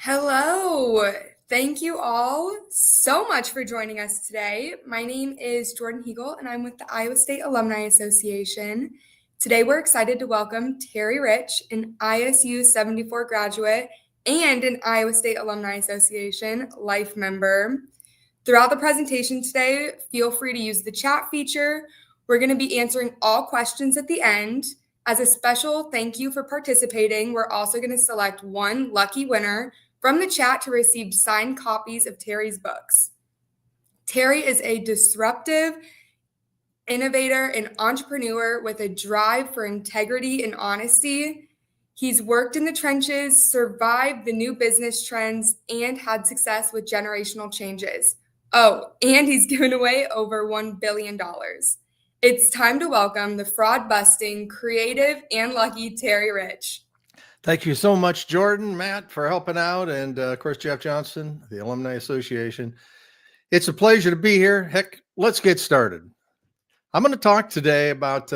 Hello. Thank you all so much for joining us today. My name is Jordan Hegel, and I'm with the Iowa State Alumni Association. Today, we're excited to welcome Terry Rich, an ISU 74 graduate and an Iowa State Alumni Association life member. Throughout the presentation today, feel free to use the chat feature. We're going to be answering all questions at the end. As a special thank you for participating, we're also going to select one lucky winner from the chat to receive signed copies of Terry's books. Terry is a disruptive innovator and entrepreneur with a drive for integrity and honesty. He's worked in the trenches, survived the new business trends, and had success with generational changes. Oh, and he's given away over $1 billion. It's time to welcome the fraud-busting, creative, and lucky Terry Rich. Thank you so much, Jordan, Matt, for helping out, and of course, Jeff Johnson, the Alumni Association. It's a pleasure to be here. Heck, let's get started. I'm going to talk today about,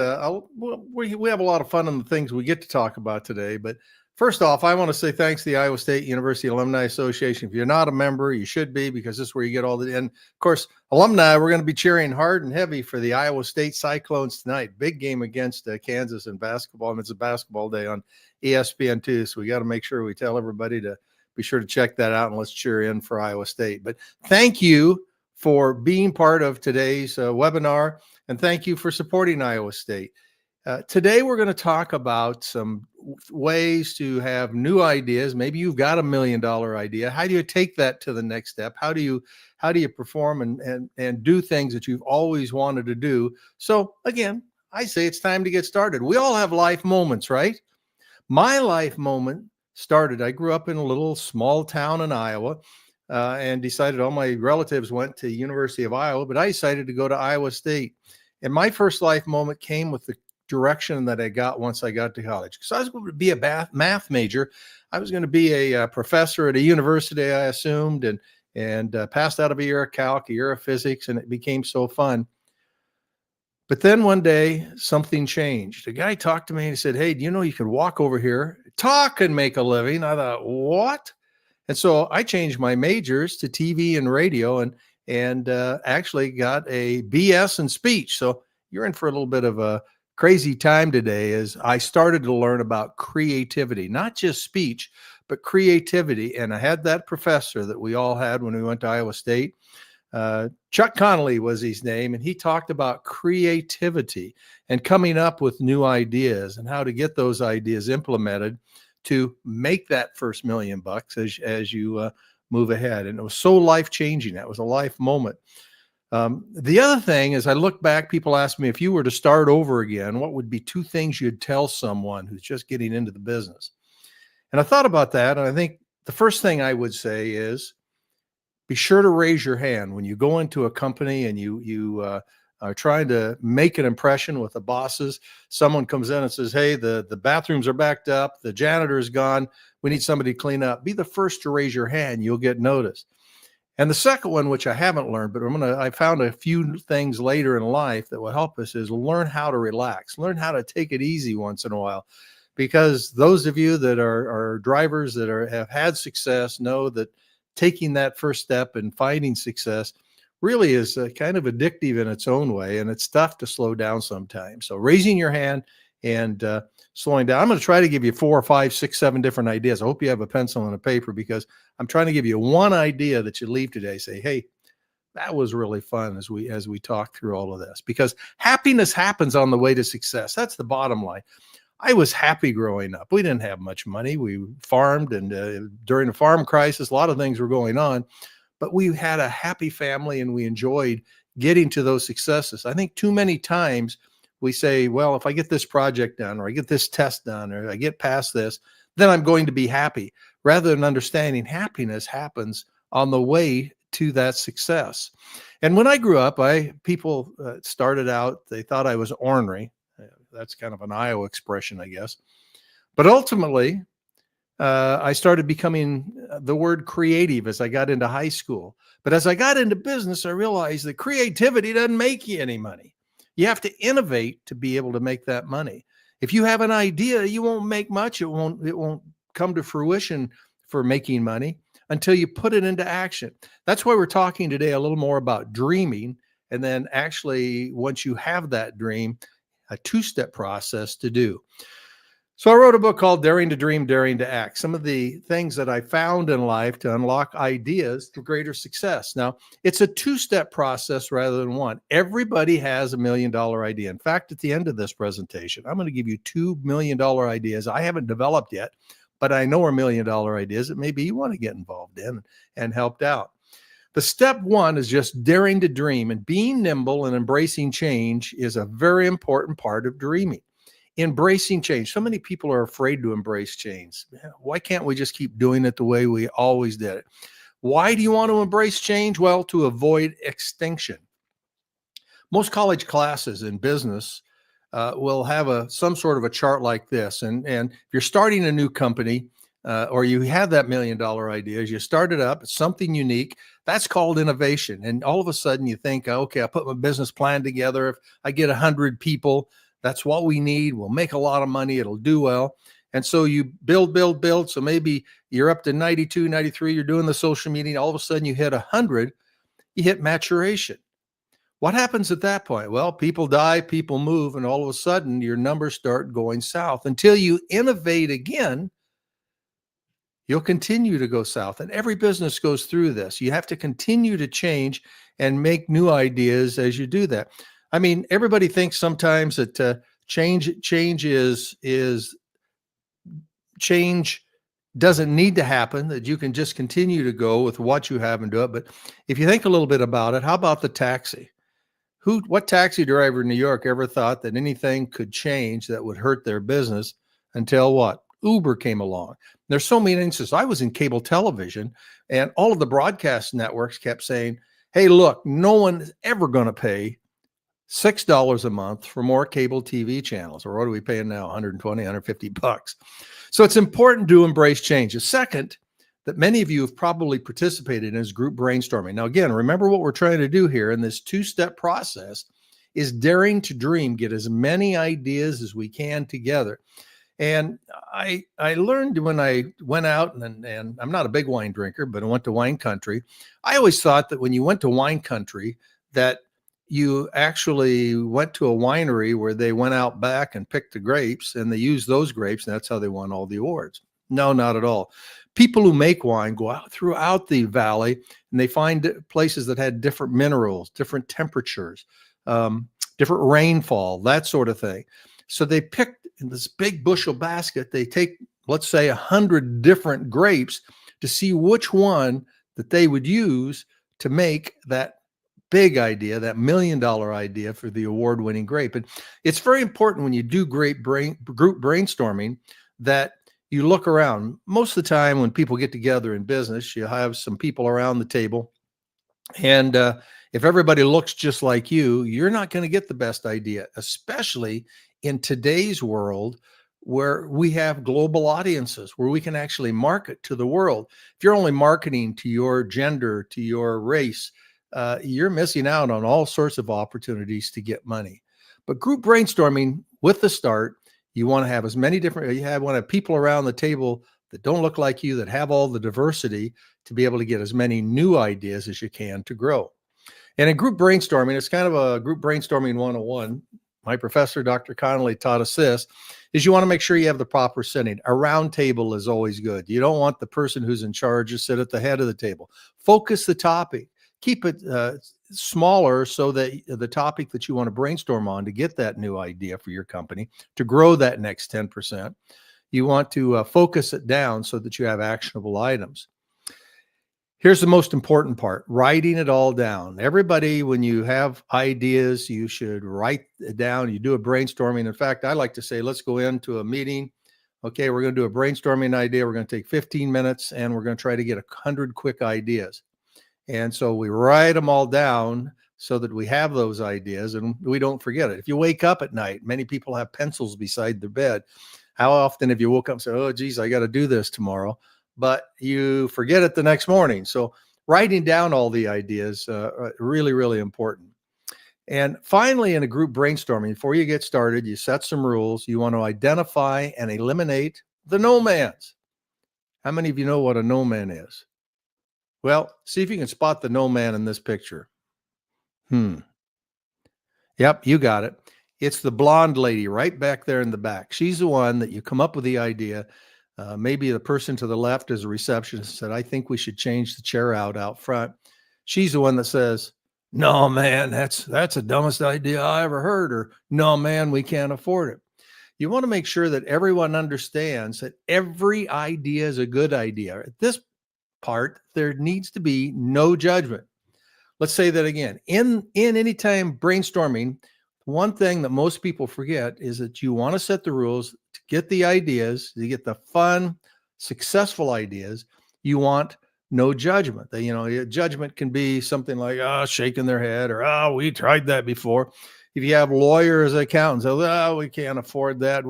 we have a lot of fun in the things we get to talk about today, but first off, I want to say thanks to the Iowa State University Alumni Association. If you're not a member, you should be, because this is where you get all the, and of course, alumni, we're going to be cheering hard and heavy for the Iowa State Cyclones tonight. Big game against Kansas in basketball, and it's a basketball day on ESPN2, so we got to make sure we tell everybody to be sure to check that out, and let's cheer in for Iowa State. But thank you for being part of today's webinar, and thank you for supporting Iowa State. Today, we're going to talk about some ways to have new ideas. Maybe you've got $1 million idea. How do you take that to the next step? How do you perform and do things that you've always wanted to do? So again, I say it's time to get started. We all have life moments, right? My life moment started, I grew up in a little small town in Iowa, and decided all my relatives went to University of Iowa, but I decided to go to Iowa State. And my first life moment came with the direction that I got once I got to college. Because I was going to be a math major. I was going to be a professor at a university, I assumed, and passed out of a year of calc, a year of physics, and it became so fun. But then one day, something changed. A guy talked to me and he said, "Hey, do you know you can walk over here, talk, and make a living?" I thought, what? And so I changed my majors to TV and radio, and actually got a BS in speech. So you're in for a little bit of a crazy time today as I started to learn about creativity, not just speech, but creativity. And I had that professor that we all had when we went to Iowa State. Chuck Connolly was his name, and he talked about creativity and coming up with new ideas and how to get those ideas implemented to make that first $1 million as you move ahead. And it was so life-changing. That was a life moment. The other thing is, I look back, people ask me, if you were to start over again, what would be 2 things you'd tell someone who's just getting into the business? And I thought about that, and I think the first thing I would say is, be sure to raise your hand when you go into a company and you are trying to make an impression with the bosses. Someone comes in and says, "Hey, the bathrooms are backed up, the janitor is gone, we need somebody to clean up." Be the first to raise your hand. You'll get noticed. And the second one, which I haven't learned, but I found a few things later in life that will help us, is learn how to relax, learn how to take it easy once in a while. Because those of you that are drivers that have had success know that taking that first step and finding success really is kind of addictive in its own way, and it's tough to slow down sometimes. So raising your hand and slowing down. I'm going to try to give you 4 or 5, 6, 7 different ideas. I hope you have a pencil and a paper, because I'm trying to give you one idea that you leave today. Say, "Hey, that was really fun," as we talk through all of this, because happiness happens on the way to success. That's the bottom line. I was happy growing up. We didn't have much money. We farmed, and during the farm crisis, a lot of things were going on, but we had a happy family, and we enjoyed getting to those successes. I think too many times we say, well, if I get this project done, or I get this test done, or I get past this, then I'm going to be happy, rather than understanding happiness happens on the way to that success. And when I grew up, people started out, they thought I was ornery. That's kind of an Iowa expression, I guess. But ultimately, I started becoming the word creative as I got into high school. But as I got into business, I realized that creativity doesn't make you any money. You have to innovate to be able to make that money. If you have an idea, you won't make much. It won't come to fruition for making money until you put it into action. That's why we're talking today a little more about dreaming. And then actually, once you have that dream, a two-step process to do. So I wrote a book called Daring to Dream, Daring to Act. Some of the things that I found in life to unlock ideas for greater success. Now, it's a two-step process rather than one. Everybody has $1 million idea. In fact, at the end of this presentation, I'm going to give you $2 million ideas I haven't developed yet, but I know are $1 million ideas that maybe you want to get involved in and helped out. The step one is just daring to dream, and being nimble and embracing change is a very important part of dreaming. Embracing change. So many people are afraid to embrace change. Why can't we just keep doing it the way we always did it? Why do you want to embrace change? Well, to avoid extinction. Most college classes in business will have some sort of a chart like this. And if you're starting a new company, or you have that $1 million idea, as you start it up, it's something unique. That's called innovation. And all of a sudden you think, okay, I put my business plan together. If I get 100 people, that's what we need. We'll make a lot of money. It'll do well. And so you build. So maybe you're up to 92, 93. You're doing the social media. All of a sudden you hit 100. You hit maturation. What happens at that point? Well, people die, people move, and all of a sudden your numbers start going south. Until you innovate again, you'll continue to go south. And every business goes through this. You have to continue to change and make new ideas as you do that. I mean, everybody thinks sometimes that change doesn't need to happen, that you can just continue to go with what you have and do it. But if you think a little bit about it, how about the taxi? What taxi driver in New York ever thought that anything could change that would hurt their business until what? Uber came along. There's so many instances. I was in cable television, and all of the broadcast networks kept saying, hey, look, no one is ever going to pay $6 a month for more cable TV channels. Or what are we paying now? 120, 150 bucks. So it's important to embrace change. The second that many of you have probably participated in is group brainstorming. Now, again, remember what we're trying to do here in this two-step process is daring to dream, get as many ideas as we can together. And I learned when I went out, and I'm not a big wine drinker, but I went to wine country. I always thought that when you went to wine country, that you actually went to a winery where they went out back and picked the grapes, and they used those grapes, and that's how they won all the awards. No, not at all. People who make wine go out throughout the valley, and they find places that had different minerals, different temperatures, different rainfall, that sort of thing. So they picked in this big bushel basket, they take, let's say, 100 different grapes to see which one that they would use to make that big idea, that $1 million idea for the award-winning grape. And it's very important when you do group brainstorming that you look around. Most of the time when people get together in business, you have some people around the table. And if everybody looks just like you, you're not going to get the best idea, especially in today's world where we have global audiences, where we can actually market to the world. If you're only marketing to your gender, to your race, you're missing out on all sorts of opportunities to get money. But group brainstorming with the start, you want to have as many different, want to have people around the table that don't look like you, that have all the diversity to be able to get as many new ideas as you can to grow. And in group brainstorming, it's kind of a group brainstorming 101. My professor, Dr. Connolly, taught us this, is you want to make sure you have the proper setting. A round table is always good. You don't want the person who's in charge to sit at the head of the table. Focus the topic. Keep it smaller so that the topic that you want to brainstorm on to get that new idea for your company, to grow that next 10%, you want to focus it down so that you have actionable items. Here's the most important part, writing it all down. Everybody, when you have ideas, you should write it down. You do a brainstorming. In fact, I like to say, let's go into a meeting. Okay, we're going to do a brainstorming idea. We're going to take 15 minutes and we're going to try to get 100 quick ideas. And so we write them all down so that we have those ideas and we don't forget it. If you wake up at night, many people have pencils beside their bed. How often have you woke up and said, oh, geez, I got to do this tomorrow, but you forget it the next morning? So writing down all the ideas, really, really important. And finally, in a group brainstorming, before you get started, you set some rules. You want to identify and eliminate the no-mans. How many of you know what a no man is? Well, see if you can spot the no man in this picture. Yep, you got it. It's the blonde lady right back there in the back. She's the one that you come up with the idea. Maybe the person to the left is a receptionist said, I think we should change the chair out front. She's the one that says, no, man, that's the dumbest idea I ever heard. Or no, man, we can't afford it. You want to make sure that everyone understands that every idea is a good idea. At this part, there needs to be no judgment. Let's say that again. In any time brainstorming, one thing that most people forget is that you want to set the rules to get the ideas, to get the fun, successful ideas. You want no judgment. Judgment can be something like, shaking their head, or, we tried that before. If you have lawyers, accountants, we can't afford that.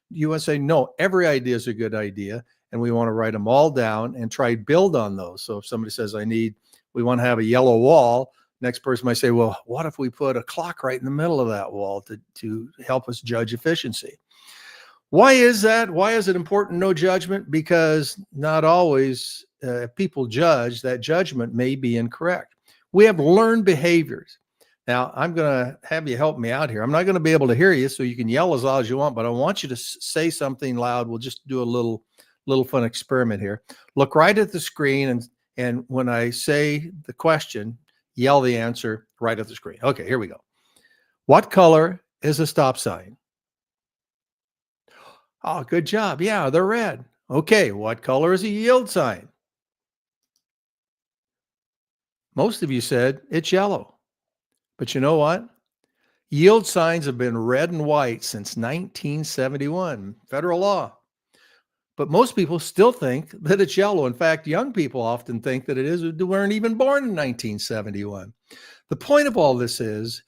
You want to say, no, every idea is a good idea. And we want to write them all down and try to build on those. So if somebody says, we want to have a yellow wall, next person might say, well, what if we put a clock right in the middle of that wall to help us judge efficiency? Why is that? Why is it important, no judgment? Because not always people judge, that judgment may be incorrect. We have learned behaviors. Now, I'm going to have you help me out here. I'm not going to be able to hear you, so you can yell as loud as you want, but I want you to say something loud. We'll just do a little fun experiment here. Look right at the screen, and when I say the question, yell the answer right at the screen. Okay, here we go. What color is a stop sign? Oh, good job. Yeah, they're red. Okay, what color is a yield sign? Most of you said it's yellow. But you know what? Yield signs have been red and white since 1971, federal law. But most people still think that it's yellow. In fact, young people often think that it is, who weren't even born in 1971. The point of all this is,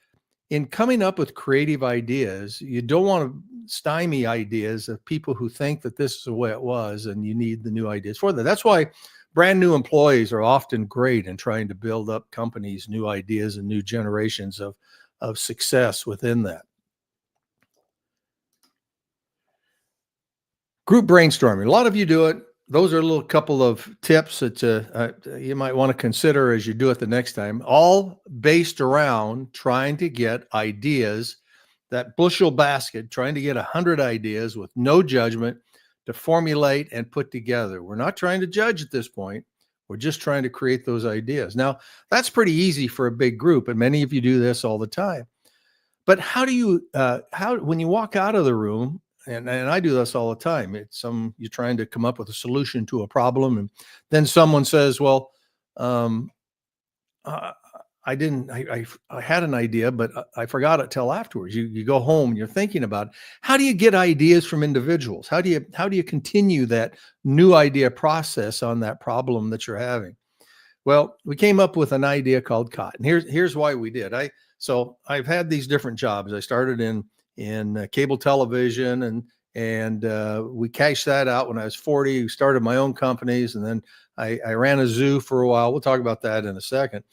in coming up with creative ideas, you don't want to stymie ideas of people who think that this is the way it was and you need the new ideas for that. That's why brand new employees are often great in trying to build up companies, new ideas, and new generations of success within that. Group brainstorming. A lot of you do it. Those are a little couple of tips that you might want to consider as you do it the next time, all based around trying to get ideas, that bushel basket, trying to get 100 ideas with no judgment to formulate and put together. We're not trying to judge at this point. We're just trying to create those ideas. Now, that's pretty easy for a big group, and many of you do this all the time. But how do you, when you walk out of the room, and I do this all the time, you're trying to come up with a solution to a problem, and then someone says, well, I had an idea, but I forgot it till afterwards. You go home and you're thinking about it. How do you get ideas from individuals? How do you continue that new idea process on that problem that you're having? Well, we came up with an idea called cotton. Here's why we did. So I've had these different jobs. I started in cable television, and we cashed that out when I was 40. We started my own companies, and then I ran a zoo for a while. We'll talk about that in a second.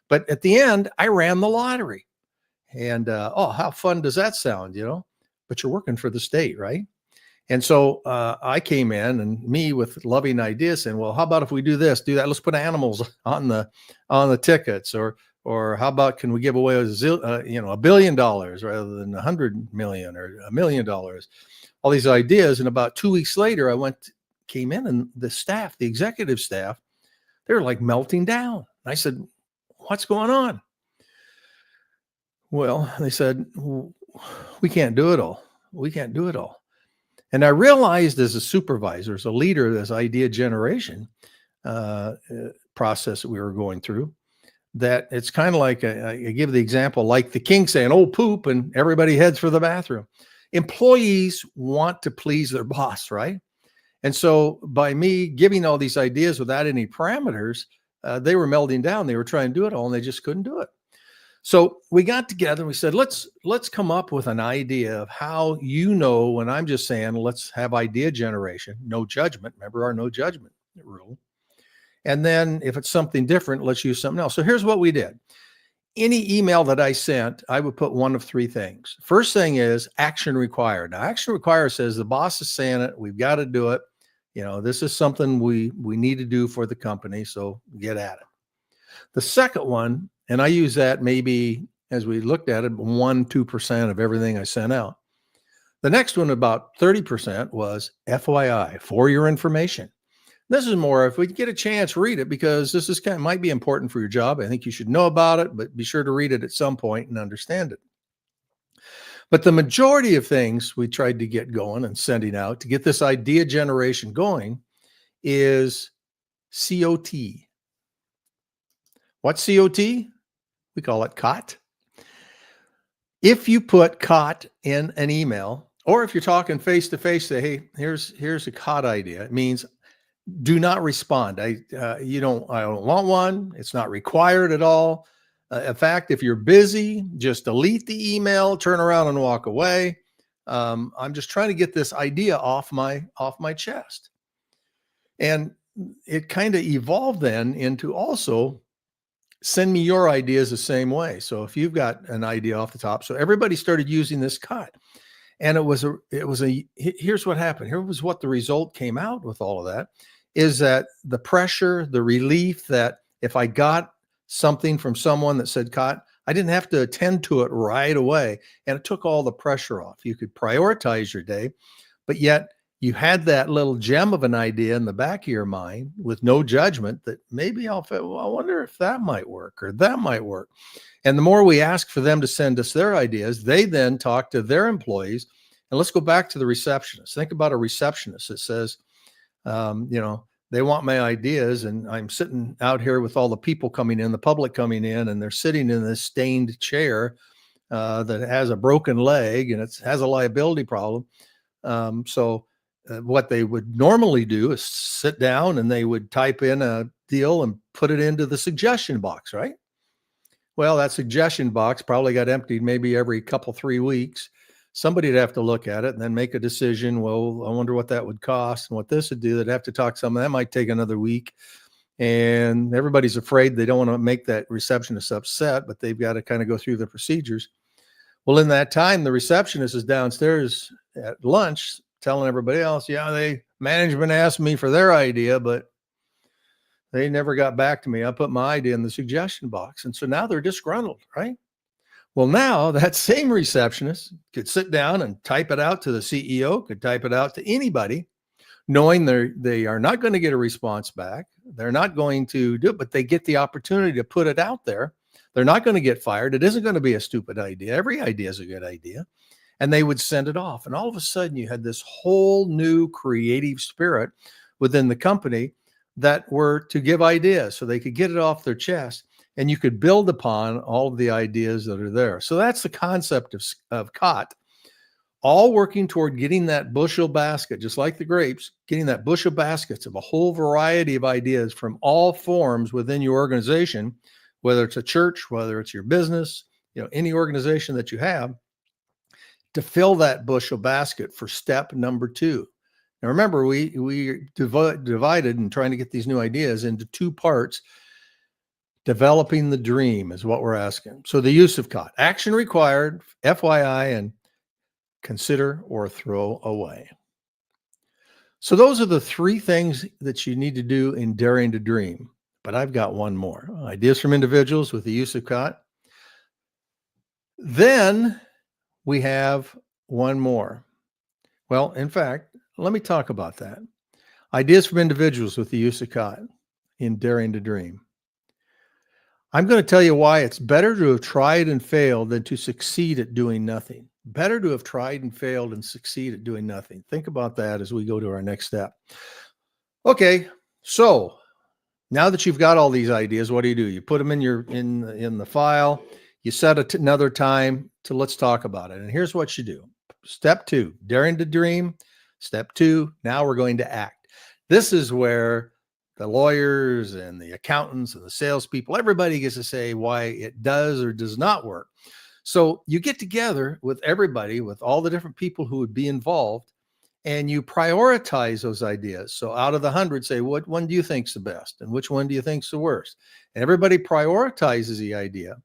But at the end, I ran the lottery. And how fun does that sound, But you're working for the state, right? And so I came in, and me with loving ideas, and well, how about if we do this, do that? Let's put animals on the tickets, or how about can we give away $1 billion rather than 100 million or $1 million? All these ideas, and about 2 weeks later, came in, and the executive staff, they were like melting down. I said, "What's going on?" Well, they said, "We can't do it all. We can't do it all." And I realized as a supervisor, as a leader of this idea generation process that we were going through, that it's kind of like, I give the example, like the king saying, "Oh, poop," and everybody heads for the bathroom. Employees want to please their boss, right? And so by me giving all these ideas without any parameters, they were melting down. They were trying to do it all, and they just couldn't do it. So we got together and we said, let's come up with an idea of how, when I'm just saying, let's have idea generation, no judgment. Remember our no judgment rule. And then if it's something different, let's use something else. So here's what we did. Any email that I sent, I would put one of three things. First thing is action required. Now, action required says the boss is saying it. We've got to do it. This is something we need to do for the company. So get at it. The second one, and I use that maybe as we looked at it, 1-2% of everything I sent out. The next one, about 30%, was FYI, for your information. This is more, if we get a chance, read it, because this is might be important for your job. I think you should know about it, but be sure to read it at some point and understand it. But the majority of things we tried to get going and sending out to get this idea generation going is COT. What's COT? We call it COT. If you put COT in an email, or if you're talking face to face, say, hey, here's a COT idea. It means do not respond. I don't want one. It's not required at all. In fact, if you're busy, just delete the email, turn around and walk away. I'm just trying to get this idea off my chest. And it kind of evolved then into also send me your ideas the same way. So if you've got an idea off the top, so everybody started using this cut. And here's what happened. Here was what the result came out with all of that, is that the pressure, the relief that if I got something from someone that said cut, I didn't have to attend to it right away. And it took all the pressure off. You could prioritize your day, but yet you had that little gem of an idea in the back of your mind with no judgment that maybe I wonder if that might work or that might work. And the more we ask for them to send us their ideas, they then talk to their employees. And let's go back to the receptionist. Think about a receptionist that says, they want my ideas, and I'm sitting out here with all the people coming in, the public coming in, and they're sitting in this stained chair that has a broken leg and it has a liability problem. So what they would normally do is sit down and they would type in a deal and put it into the suggestion box, right? Well, that suggestion box probably got emptied maybe every 3 weeks. Somebody'd have to look at it and then make a decision. Well, I wonder what that would cost and what this would do. They'd have to talk to someone. That might take another week. And everybody's afraid they don't want to make that receptionist upset, but they've got to kind of go through the procedures. Well, in that time, the receptionist is downstairs at lunch telling everybody else, management asked me for their idea, but they never got back to me. I put my idea in the suggestion box. And so now they're disgruntled, right? Well, now that same receptionist could sit down and type it out to the CEO, could type it out to anybody, knowing they are not going to get a response back. They're not going to do it, but they get the opportunity to put it out there. They're not going to get fired. It isn't going to be a stupid idea. Every idea is a good idea. And they would send it off. And all of a sudden you had this whole new creative spirit within the company that were to give ideas so they could get it off their chest. And you could build upon all of the ideas that are there. So that's the concept of COT, all working toward getting that bushel basket, just like the grapes, getting that bushel baskets of a whole variety of ideas from all forms within your organization, whether it's a church, whether it's your business, any organization that you have, to fill that bushel basket for step number 2. Now, remember, we divided and trying to get these new ideas into 2 parts. Developing the dream is what we're asking. So the use of COT, action required, FYI, and consider or throw away. So those are the 3 things that you need to do in Daring to Dream. But I've got one more. Ideas from individuals with the use of COT. Then we have one more. Well, in fact, let me talk about that. Ideas from individuals with the use of COT in Daring to Dream. I'm going to tell you why it's better to have tried and failed than to succeed at doing nothing. Better to have tried and failed and succeed at doing nothing. Think about that as we go to our next step. Okay, so now that you've got all these ideas, what do? You put them in the file. You set another time to let's talk about it. And here's what you do. Step 2, Daring to Dream. Step 2, now we're going to act. This is where the lawyers and the accountants and the salespeople, everybody gets to say why it does or does not work. So you get together with everybody, with all the different people who would be involved, and you prioritize those ideas. So out of the 100, say, what one do you think's the best? And which one do you think's the worst? And everybody prioritizes the idea.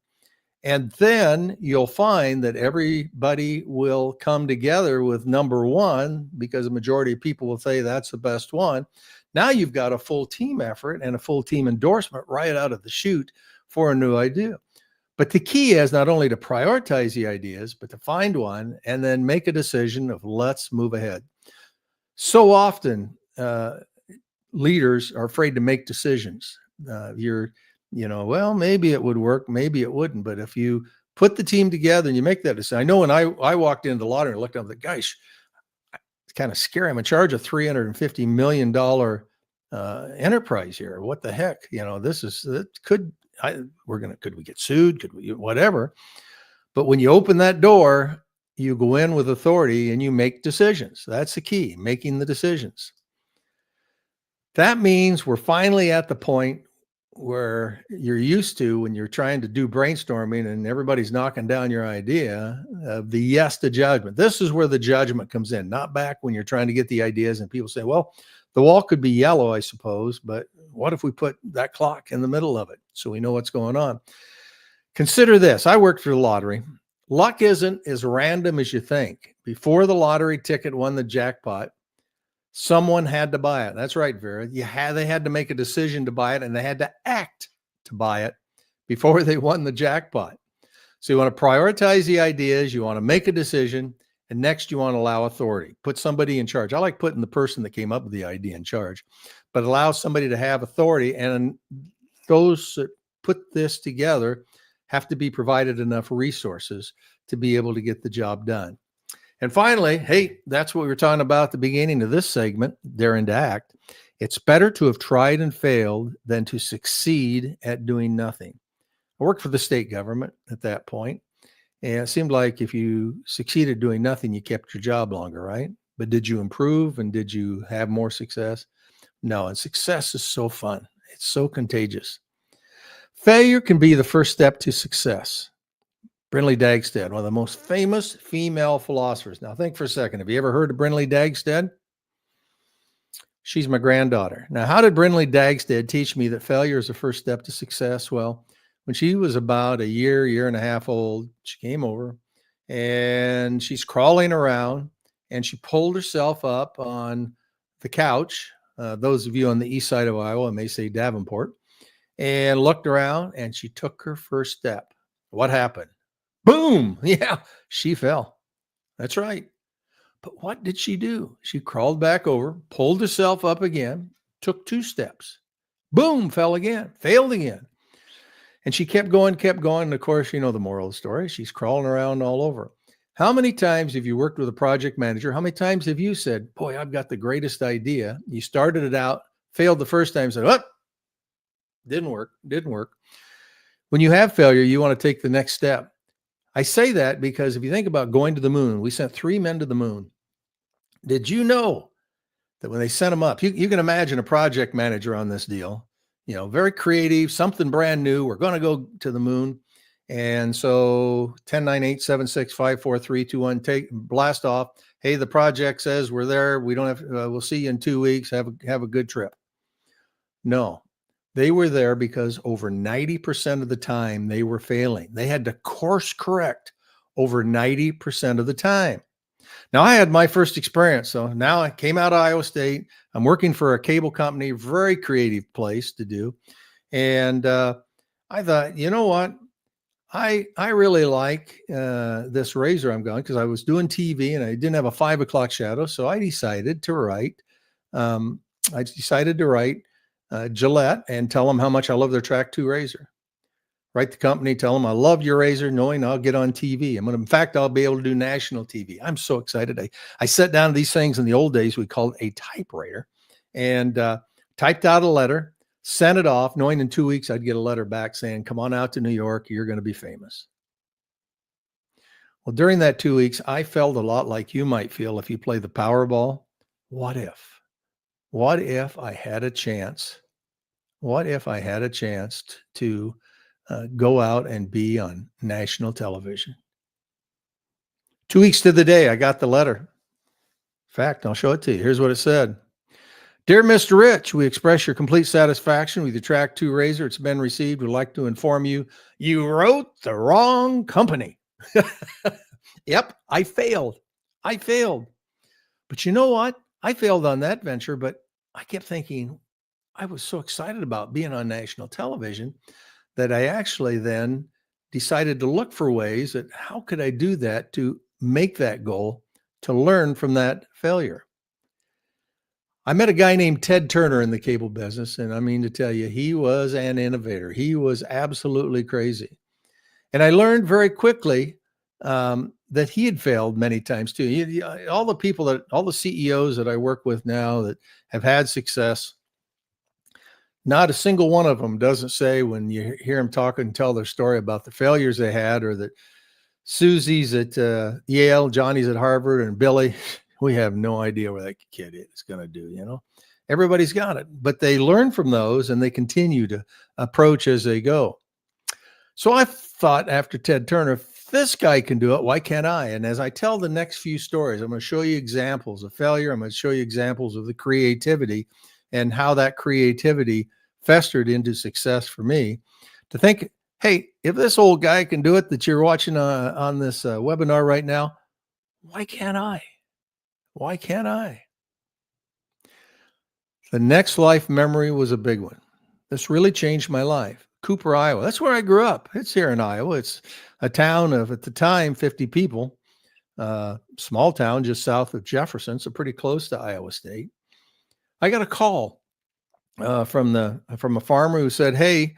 And then you'll find that everybody will come together with number one because the majority of people will say that's the best one. Now you've got a full team effort and a full team endorsement right out of the chute for a new idea. But the key is not only to prioritize the ideas, but to find one and then make a decision of let's move ahead. So often, leaders are afraid to make decisions. Well, maybe it would work, maybe it wouldn't. But if you put the team together and you make that decision, I know when I walked into the lottery and looked up, the gosh, it's kind of scary. I'm in charge of $350 million enterprise here. What the heck? Could we get sued? Could we, whatever. But when you open that door, you go in with authority and you make decisions. That's the key, making the decisions. That means we're finally at the point where you're used to when you're trying to do brainstorming and everybody's knocking down your idea of the yes to judgment. This is where the judgment comes in, not back when you're trying to get the ideas and people say, well, the wall could be yellow, I suppose, but what if we put that clock in the middle of it so we know what's going on? Consider this. I worked for the lottery. Luck isn't as random as you think. Before the lottery ticket won the jackpot, someone had to buy it. That's right, Vera. They had to make a decision to buy it, and they had to act to buy it before they won the jackpot. So you want to prioritize the ideas, you want to make a decision, and next you want to allow authority. Put somebody in charge. I like putting the person that came up with the idea in charge, but allow somebody to have authority, and those that put this together have to be provided enough resources to be able to get the job done. And finally, hey, that's what we were talking about at the beginning of this segment, daring to act. It's better to have tried and failed than to succeed at doing nothing. I worked for the state government at that point, and it seemed like if you succeeded doing nothing, you kept your job longer, right? But did you improve and did you have more success? No, and success is so fun. It's so contagious. Failure can be the first step to success. Brynley Dagstead, one of the most famous female philosophers. Now think for a second. Have you ever heard of Brynley Dagstead? She's my granddaughter. Now, how did Brynley Dagstead teach me that failure is the first step to success? Well, when she was about a year and a half old, she came over and she's crawling around and she pulled herself up on the couch. Those of you on the east side of Iowa may say Davenport, and looked around and she took her first step. What happened? Boom. Yeah, she fell. That's right. But what did she do? She crawled back over, pulled herself up again, took 2 steps. Boom, fell again, failed again. And she kept going. And of course, you know the moral of the story. She's crawling around all over. How many times have you worked with a project manager? How many times have you said, boy, I've got the greatest idea. You started it out, failed the first time, said, oh, didn't work. When you have failure, you want to take the next step. I say that because if you think about going to the moon, we sent 3 men to the moon. Did you know that when they sent them up, you can imagine a project manager on this deal, very creative, something brand new. We're going to go to the moon. And so 10, 9, 8, 7, 6, 5, 4, 3, 2, 1, blast off. Hey, the project says we're there. We don't have, we'll see you in 2 weeks. Have a good trip. No, they were there because over 90% of the time they were failing. They had to course correct over 90% of the time. Now, I had my first experience. So now I came out of Iowa State. I'm working for a cable company, very creative place to do. And I thought, you know what? I really like this razor I'm going, because I was doing TV and I didn't have a 5 o'clock shadow. So I decided to write. Gillette and tell them how much I love their Track 2 razor. Write the company, tell them I love your razor, knowing I'll get on TV. In fact, I'll be able to do national TV. I'm so excited. I set down these things in the old days, we called a typewriter, and typed out a letter, sent it off, knowing in 2 weeks I'd get a letter back saying, come on out to New York, you're going to be famous. Well, during that 2 weeks, I felt a lot like you might feel if you play the Powerball. What if? What if I had a chance? What if I had a chance to go out and be on national television? 2 weeks to the day, I got the letter. In fact, I'll show it to you. Here's what it said. Dear Mr. Rich, we express your complete satisfaction with your Track 2 razor. It's been received. We'd like to inform you, you wrote the wrong company. Yep, I failed. I failed. But you know what? I failed on that venture, but I kept thinking, I was so excited about being on national television that I actually then decided to look for ways that how could I do that to make that goal, to learn from that failure. I met a guy named Ted Turner in the cable business, and I mean to tell you, he was an innovator. He was absolutely crazy. And I learned very quickly that he had failed many times too. All the people all the CEOs that I work with now that have had success, not a single one of them doesn't say when you hear them talk and tell their story about the failures they had, or that Susie's at Yale, Johnny's at Harvard, and Billy, we have no idea where that kid is going to do, Everybody's got it, but they learn from those and they continue to approach as they go. So I thought after Ted Turner, if this guy can do it, why can't I? And as I tell the next few stories, I'm going to show you examples of failure. I'm going to show you examples of the creativity and how that creativity festered into success for me, to think, hey, if this old guy can do it that you're watching on this webinar right now, why can't I? Why can't I? The next life memory was a big one. This really changed my life. Cooper, Iowa. That's where I grew up. It's here in Iowa. It's a town of, at the time, 50 people, small town just south of Jefferson, so pretty close to Iowa State. I got a call from a farmer who said, hey,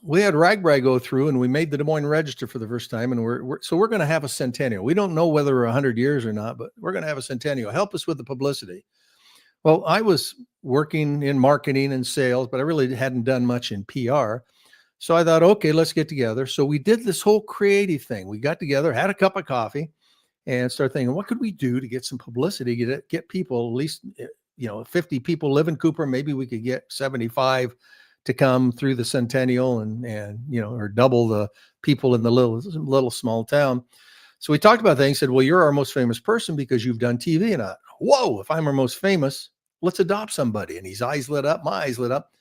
we had RAGBRAI go through and we made the Des Moines Register for the first time. And we're going to have a centennial. We don't know whether we're 100 years or not, but we're going to have a centennial. Help us with the publicity. Well, I was working in marketing and sales, but I really hadn't done much in PR. So I thought, okay, let's get together. So we did this whole creative thing. We got together, had a cup of coffee, and started thinking, what could we do to get some publicity, get people, at least, 50 people live in Cooper. Maybe we could get 75 to come through the centennial and or double the people in the little small town. So we talked about things, said, well, you're our most famous person because you've done TV. And whoa, if I'm our most famous, let's adopt somebody. And his eyes lit up, my eyes lit up.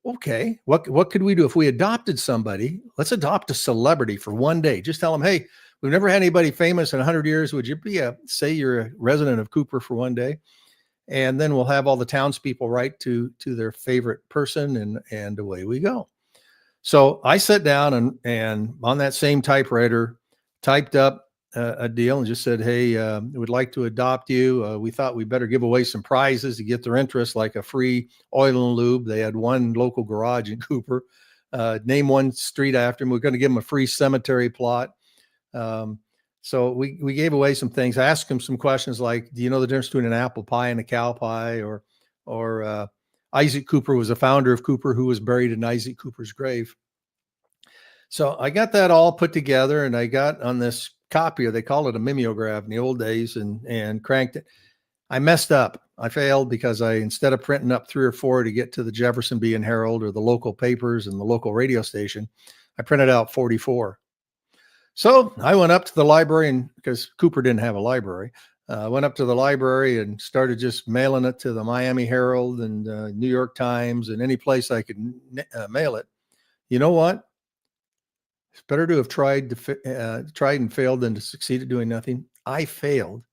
Okay, what could we do if we adopted somebody? Let's adopt a celebrity for one day. Just tell them, hey, we've never had anybody famous in 100 years. Would you say you're a resident of Cooper for one day? And then we'll have all the townspeople write to their favorite person, and away we go. So I sat down and on that same typewriter typed up a deal and just said, hey, we'd like to adopt you. We thought we better give away some prizes to get their interest, like a free oil and lube. They had one local garage in Cooper. Name one street after him. We're going to give them a free cemetery plot. So we gave away some things. I asked him some questions like, do you know the difference between an apple pie and a cow pie? Or Isaac Cooper was a founder of Cooper, who was buried in Isaac Cooper's grave. So I got that all put together, and I got on this copier, they call it a mimeograph in the old days, and cranked it. I messed up. I failed because instead of printing up 3 or 4 to get to the Jefferson Bee and Herald or the local papers and the local radio station, I printed out 44. So I went up to the library, and because Cooper didn't have a library, went up to the library and started just mailing it to the Miami Herald and New York Times and any place I could mail it. You know what? It's better to have tried and failed than to succeed at doing nothing. I failed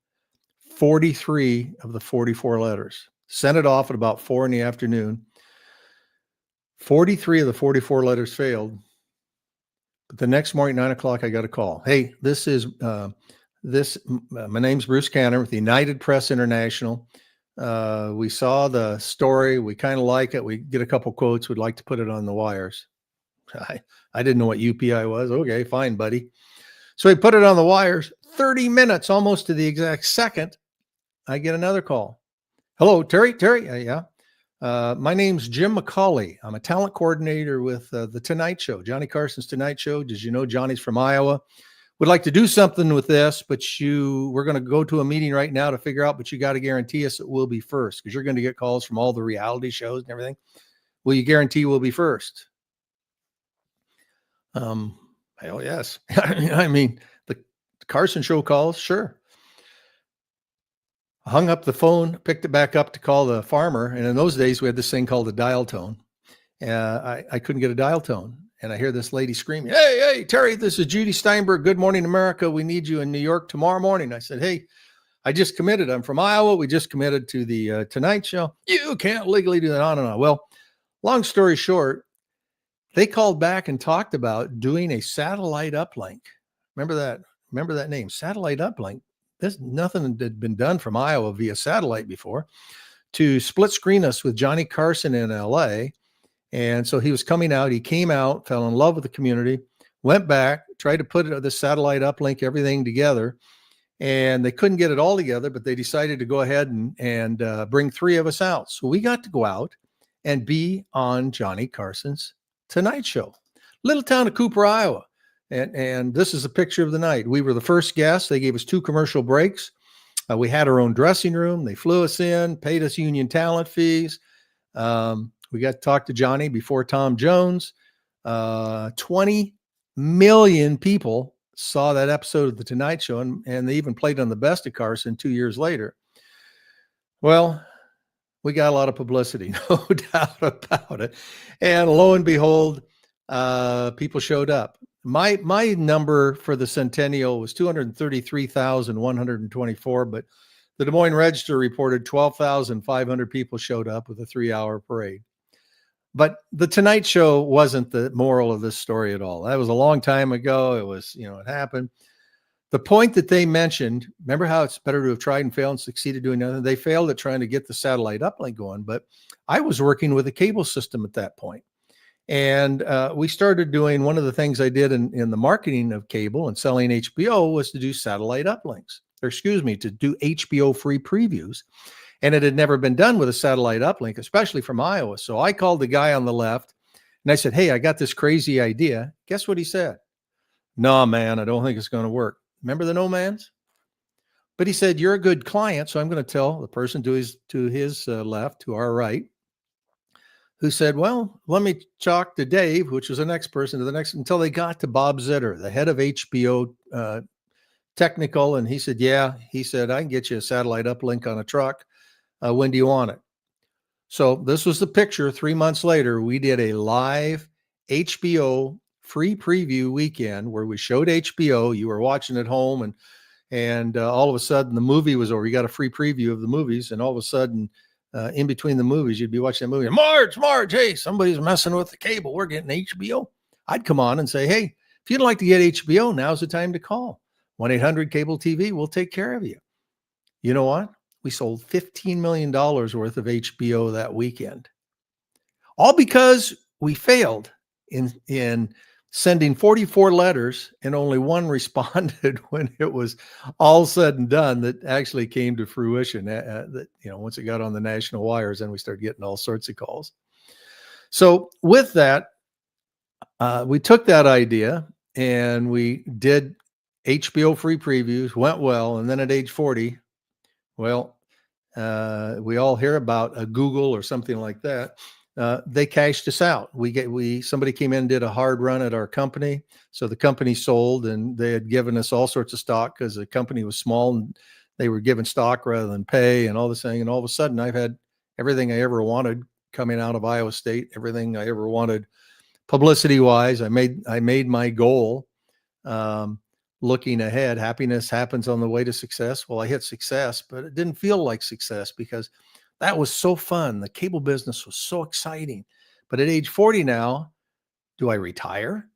43 of the 44 letters. Sent it off at about 4 in the afternoon. 43 of the 44 letters failed. But the next morning, 9 o'clock, I got a call. Hey, my name's Bruce Canner with United Press International. We saw the story. We kind of like it. We get a couple quotes. We'd like to put it on the wires. I didn't know what UPI was. Okay, fine, buddy. So we put it on the wires. 30 minutes, almost to the exact second, I get another call. Hello, Terry. Yeah. My name's Jim McCauley. I'm a talent coordinator with the Tonight Show, Johnny Carson's Tonight Show. Did you know Johnny's from Iowa? Would like to do something with this, but we're going to go to a meeting right now to figure out, but you got to guarantee us it will be first, because you're going to get calls from all the reality shows and everything. Will you guarantee we'll be first? Hell yes. I mean, the Carson show calls, sure. hung up the phone, picked it back up to call the farmer. And in those days, we had this thing called a dial tone. I couldn't get a dial tone. And I hear this lady screaming, hey, Terry, this is Judy Steinberg. Good morning, America. We need you in New York tomorrow morning. I said, hey, I just committed. I'm from Iowa. We just committed to the Tonight Show. You can't legally do that, on and on. Well, long story short, they called back and talked about doing a satellite uplink. Remember that? Remember that name, satellite uplink? There's nothing had been done from Iowa via satellite before, to split screen us with Johnny Carson in LA. And so he was coming out. He came out, fell in love with the community, went back, tried to put the satellite uplink, everything together. And they couldn't get it all together, but they decided to go ahead and bring 3 of us out. So we got to go out and be on Johnny Carson's Tonight Show, little town of Cooper, Iowa. And this is a picture of the night. We were the first guests. They gave us 2 commercial breaks. We had our own dressing room. They flew us in, paid us union talent fees. We got to talk to Johnny before Tom Jones. 20 million people saw that episode of The Tonight Show, and they even played on the Best of Carson 2 years later. Well, we got a lot of publicity, no doubt about it. And lo and behold, people showed up. My number for the centennial was 233,124, but the Des Moines Register reported 12,500 people showed up with a 3-hour parade. But the Tonight Show wasn't the moral of this story at all. That was a long time ago. It was, it happened. The point that they mentioned, remember how it's better to have tried and failed and succeeded doing nothing? They failed at trying to get the satellite uplink going, but I was working with a cable system at that point. And we started doing, one of the things I did in the marketing of cable and selling HBO was to do satellite uplinks, to do HBO free previews. And it had never been done with a satellite uplink, especially from Iowa. So I called the guy on the left and I said, hey, I got this crazy idea. Guess what he said? No, man, I don't think it's going to work. Remember the no mans? But he said, you're a good client. So I'm going to tell the person to his left, to our right, who said, well, let me talk to Dave, which was the next person, to the next, until they got to Bob Zitter, the head of HBO technical. And he said, yeah, he said, I can get you a satellite uplink on a truck. When do you want it? So this was the picture. 3 months later, we did a live HBO free preview weekend where we showed HBO. You were watching at home, and all of a sudden the movie was over. You got a free preview of the movies, and all of a sudden, in between the movies, you'd be watching the movie. Marge, hey, somebody's messing with the cable. We're getting HBO. I'd come on and say, hey, if you'd like to get HBO, now's the time to call. 1-800-CABLE TV. We'll take care of you. You know what? We sold $15 million worth of HBO that weekend. All because we failed in sending 44 letters and only 1 responded when it was all said and done, that actually came to fruition. Once it got on the national wires, then we started getting all sorts of calls. So with that, we took that idea and we did HBO free previews, went well. And then at age 40, well, we all hear about a Google or something like that. They cashed us out. Somebody came in and did a hard run at our company. So the company sold, and they had given us all sorts of stock because the company was small and they were giving stock rather than pay and all this thing. And all of a sudden I've had everything I ever wanted coming out of Iowa State, everything I ever wanted publicity wise. I made my goal. Looking ahead, happiness happens on the way to success. Well, I hit success, but it didn't feel like success because that was so fun. The cable business was so exciting. But at age 40 now, do I retire?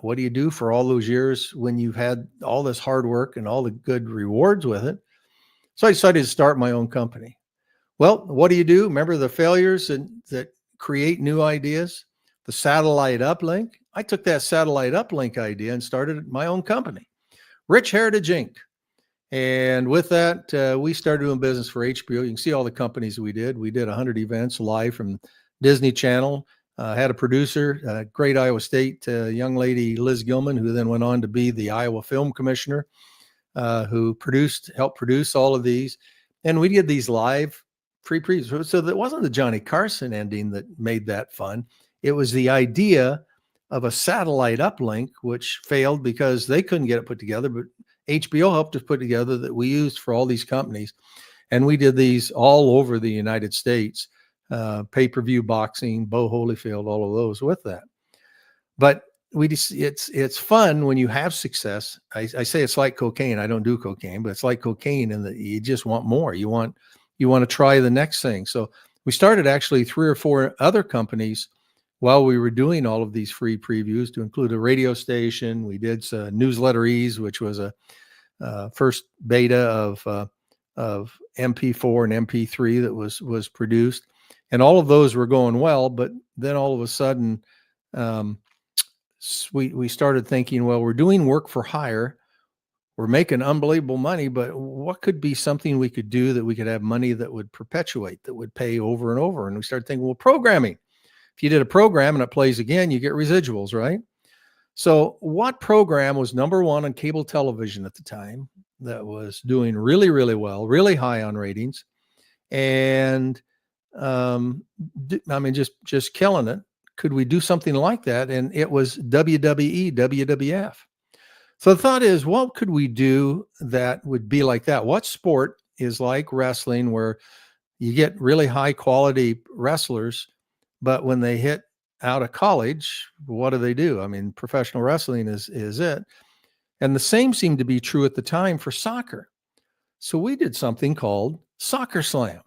What do you do for all those years when you've had all this hard work and all the good rewards with it? So I decided to start my own company. Well, what do you do? Remember the failures that create new ideas? The satellite uplink. I took that satellite uplink idea and started my own company, Rich Heritage Inc. And with that, we started doing business for HBO. You can see all the companies we did. We did 100 events live from Disney Channel. Had a producer, great Iowa State young lady, Liz Gilman, who then went on to be the Iowa Film Commissioner, who helped produce all of these. And we did these live free previews. So that wasn't the Johnny Carson ending that made that fun. It was the idea of a satellite uplink, which failed because they couldn't get it put together, but HBO helped us put together, that we used for all these companies. And we did these all over the United States, pay-per-view boxing, Bo Holyfield, all of those with that. But it's fun when you have success. I say it's like cocaine. I don't do cocaine, but it's like cocaine in that you just want more. You want to try the next thing. So we started actually 3 or 4 other companies while we were doing all of these free previews, to include a radio station. We did Newsletter Ease, which was a first beta of MP4 and MP3 that was produced, and all of those were going well. But then all of a sudden, we started thinking, well, we're doing work for hire, we're making unbelievable money, but what could be something we could do that we could have money that would perpetuate, that would pay over and over? And we started thinking, well, programming. If you did a program and it plays again, you get residuals, right? So what program was number one on cable television at the time that was doing really, really well, really high on ratings, and just killing it? Could we do something like that? And it was WWE, WWF. So the thought is, what could we do that would be like that? What sport is like wrestling, where you get really high quality wrestlers, but when they hit out of college, what do? I mean, professional wrestling is it. And the same seemed to be true at the time for soccer. So we did something called Soccer Slam,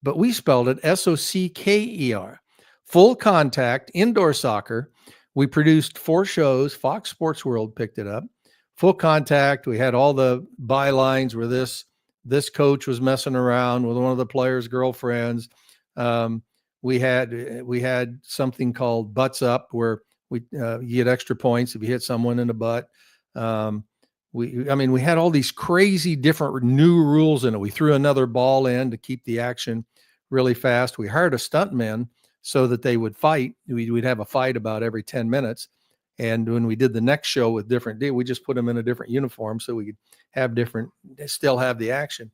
but we spelled it SOCKER, full contact indoor soccer. We produced 4 shows. Fox Sports World picked it up. Full contact. We had all the bylines where this coach was messing around with one of the players' girlfriends. We had something called Butts Up, where you get extra points if you hit someone in the butt. We had all these crazy different new rules in it. We threw another ball in to keep the action really fast. We hired a stuntman so that they would fight. We'd have a fight about every 10 minutes. And when we did the next show with different day, we just put them in a different uniform so we could still have the action.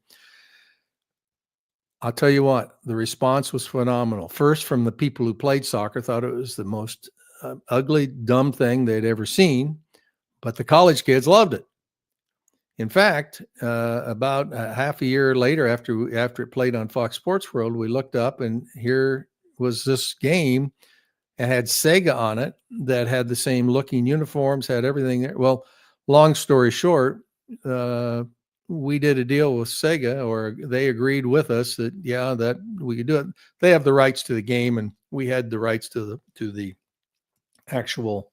I'll tell you what, the response was phenomenal. First, from the people who played soccer, thought it was the most ugly, dumb thing they'd ever seen, but the college kids loved it. In fact, about half a year later, after it played on Fox Sports World, we looked up and here was this game. It had Sega on it that had the same looking uniforms, had everything there. Well, long story short, we did a deal with Sega, or they agreed with us that, yeah, that we could do it. They have the rights to the game, and we had the rights to the actual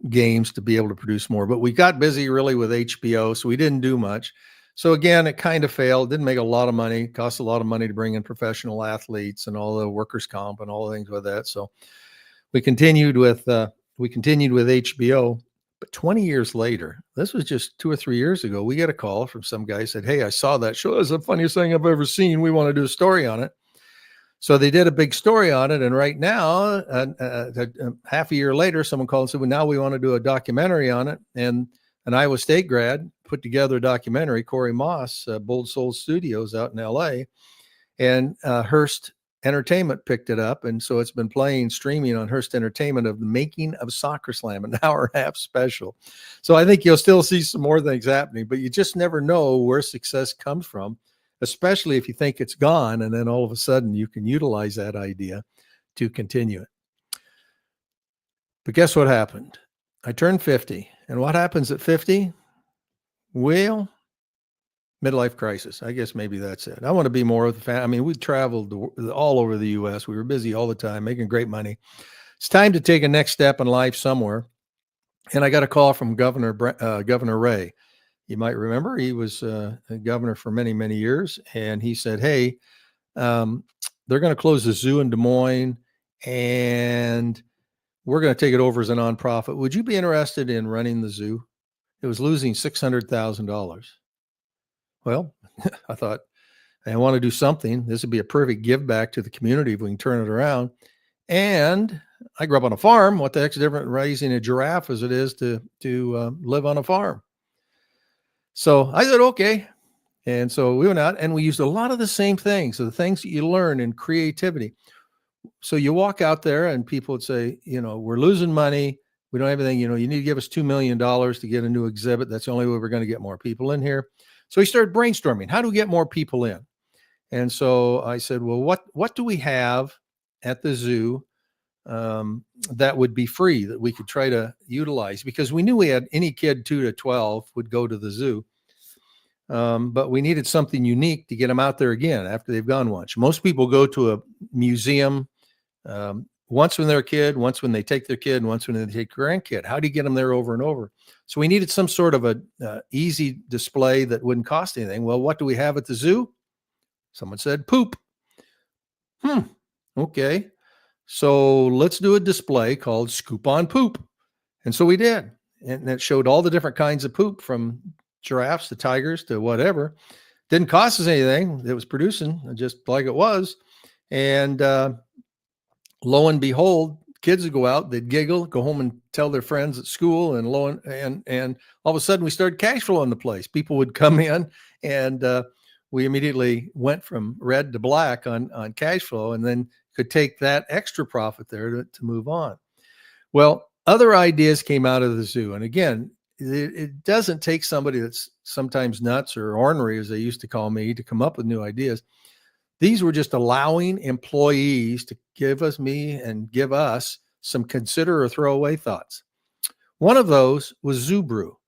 games to be able to produce more. But we got busy really with HBO, so we didn't do much. So again, it kind of failed. Didn't make a lot of money. Cost a lot of money to bring in professional athletes and all the workers' comp and all the things with that. So we continued with HBO. But 20 years later, this was just 2 or 3 years ago, we get a call from some guy who said, "Hey, I saw that show. It's the funniest thing I've ever seen. We want to do a story on it." So they did a big story on it. And right now, half a year later, someone called and said, "Well, now we want to do a documentary on it." And an Iowa State grad put together a documentary, Corey Moss, Bold Soul Studios out in LA, and Hearst Entertainment picked it up. And so it's been streaming on Hearst Entertainment, of the making of Soccer Slam, an hour-and-a-half special. So I think you'll still see some more things happening, but you just never know where success comes from, especially if you think it's gone, and then all of a sudden you can utilize that idea to continue it. But guess what happened? I turned 50. And what happens at 50? Well, midlife crisis. I guess maybe that's it. I want to be more with the family. I mean, we traveled all over the U.S. We were busy all the time, making great money. It's time to take a next step in life somewhere. And I got a call from Governor Ray. You might remember he was a governor for many, many years. And he said, "Hey, they're going to close the zoo in Des Moines, and we're going to take it over as a nonprofit. Would you be interested in running the zoo?" It was losing $600,000. Well, I thought, I want to do something. This would be a perfect give back to the community if we can turn it around. And I grew up on a farm. What the heck's different raising a giraffe as it is to live on a farm? So I said, okay. And so we went out and we used a lot of the same things. So the things that you learn in creativity. So you walk out there and people would say, "We're losing money. We don't have anything. You need to give us $2 million to get a new exhibit. That's the only way we're going to get more people in here." So he started brainstorming, how do we get more people in? And so I said, well, what do we have at the zoo that would be free that we could try to utilize? Because we knew we had any kid 2 to 12 would go to the zoo. But we needed something unique to get them out there again after they've gone once. Most people go to a museum once when they're a kid, once when they take their kid, and once when they take grandkid. How do you get them there over and over? So we needed some sort of a easy display that wouldn't cost anything. Well, what do we have at the zoo? Someone said poop. Okay. So let's do a display called Scoop on Poop. And so we did. And it showed all the different kinds of poop, from giraffes to tigers to whatever. Didn't cost us anything. It was producing just like it was. And lo and behold, kids would go out, they'd giggle, go home and tell their friends at school, and and all of a sudden we started cash flow in the place. People would come in, and we immediately went from red to black on cash flow, and then could take that extra profit there to move on. Well, other ideas came out of the zoo. And again, it doesn't take somebody that's sometimes nuts or ornery, as they used to call me, to come up with new ideas. These were just allowing employees to give us some consider or throwaway thoughts. One of those was Zoo Brew.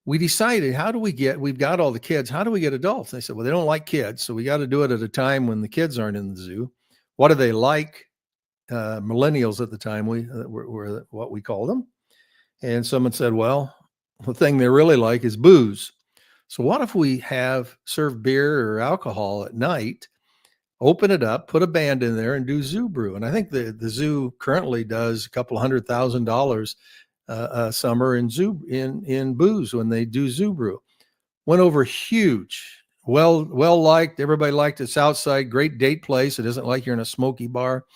We decided, we've got all the kids, how do we get adults? And they said, well, they don't like kids, so we got to do it at a time when the kids aren't in the zoo. What do they like? Millennials at the time, were what we call them. And someone said, well, the thing they really like is booze. So what if we serve beer or alcohol at night, open it up, put a band in there, and do Zoo Brew? And I think the zoo currently does a couple $100,000 a summer in booze when they do Zoo Brew. Went over huge. Well liked. Everybody liked it. It's outside, great date place. It isn't like you're in a smoky bar.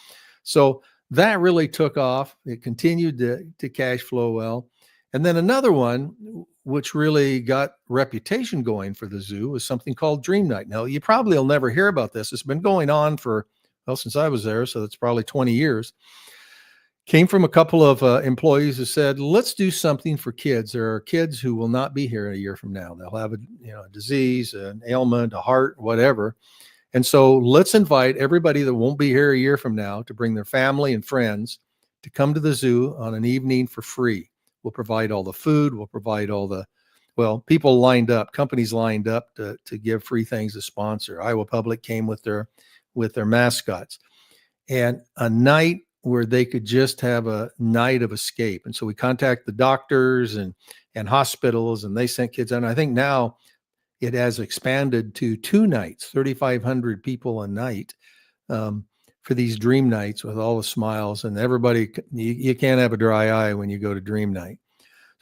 So that really took off. It continued to cash flow well. And then another one, which really got reputation going for the zoo, was something called Dream Night. Now, you probably will never hear about this. It's been going on since I was there, so that's probably 20 years. Came from a couple of employees who said, let's do something for kids. There are kids who will not be here a year from now. They'll have a disease, an ailment, a heart, whatever. And so let's invite everybody that won't be here a year from now to bring their family and friends to come to the zoo on an evening for free. We'll provide all the food. We'll provide people lined up, companies lined up to give free things to sponsor. Iowa Public came with their mascots, and a night where they could just have a night of escape. And so we contact the doctors and hospitals, and they sent kids out. And I think now it has expanded to 2 nights, 3,500 people a night for these dream nights with all the smiles. And everybody, you can't have a dry eye when you go to Dream Night.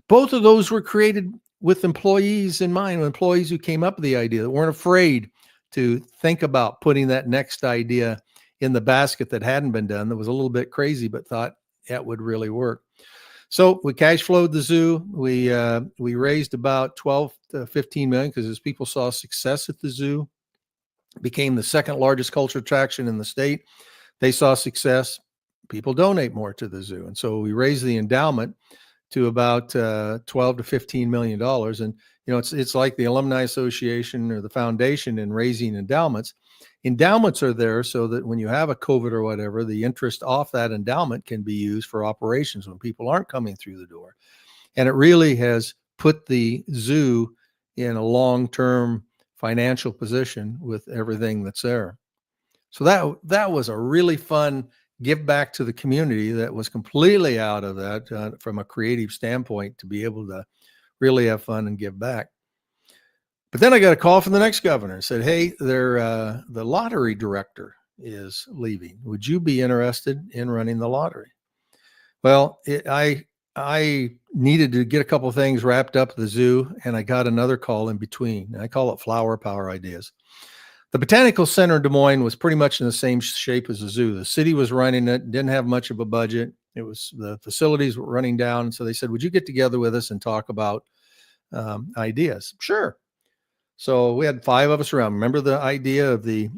Both of those were created with employees in mind, employees who came up with the idea, that weren't afraid to think about putting that next idea in the basket that hadn't been done, that was a little bit crazy, but thought that would really work. So we cash flowed the zoo. We raised about 12 to 15 million, because as people saw success at the zoo, became the second largest cultural attraction in the state. They saw success. People donate more to the zoo. And so we raised the endowment to about 12 to 15 million dollars. And it's like the Alumni Association or the foundation in raising endowments. Endowments are there so that when you have a COVID or whatever, the interest off that endowment can be used for operations when people aren't coming through the door. And it really has put the zoo in a long-term financial position with everything that's there. So that was a really fun give back to the community that was completely out of that from a creative standpoint, to be able to really have fun and give back. But then I got a call from the next governor and said, hey, the lottery director is leaving. Would you be interested in running the lottery? Well, I needed to get a couple of things wrapped up at the zoo, and I got another call in between. I call it flower power ideas. The Botanical Center in Des Moines was pretty much in the same shape as the zoo. The city was running it, didn't have much of a budget. The facilities were running down. And so they said, would you get together with us and talk about ideas? Sure. So we had 5 of us around. Remember the idea of the